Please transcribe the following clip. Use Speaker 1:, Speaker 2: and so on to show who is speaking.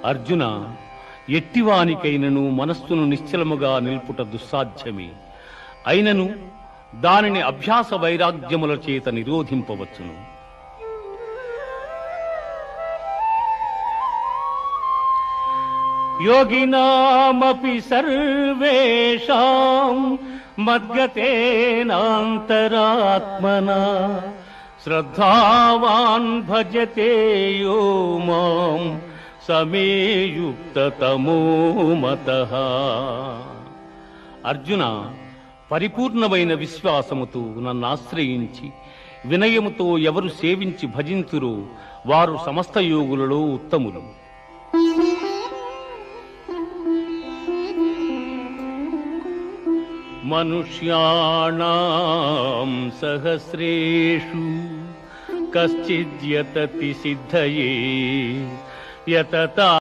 Speaker 1: అర్జున, ఎట్టివానికైనను మనస్సును నిశ్చలముగా నిల్పుట దుస్సాధ్యమే. అయినను దానిని అభ్యాస వైరాగ్యముల చేత నిరోధింపవచ్చును. యోగినామపి సర్వేషాం మద్గతేనాంతరాత్మనా శ్రద్ధావాన్ భజతే యో మాం సమే యుక్తతమో మతః. అర్జున, పరిపూర్ణమైన విశ్వాసముతో నన్ను ఆశ్రయించి వినయముతో ఎవరు సేవించి భజింతురో వారు సమస్త యోగులలో ఉత్తములు. మనుష్యాణాం సహస్రేషు కశ్చిద్ యతతి సిద్ధయే యతతా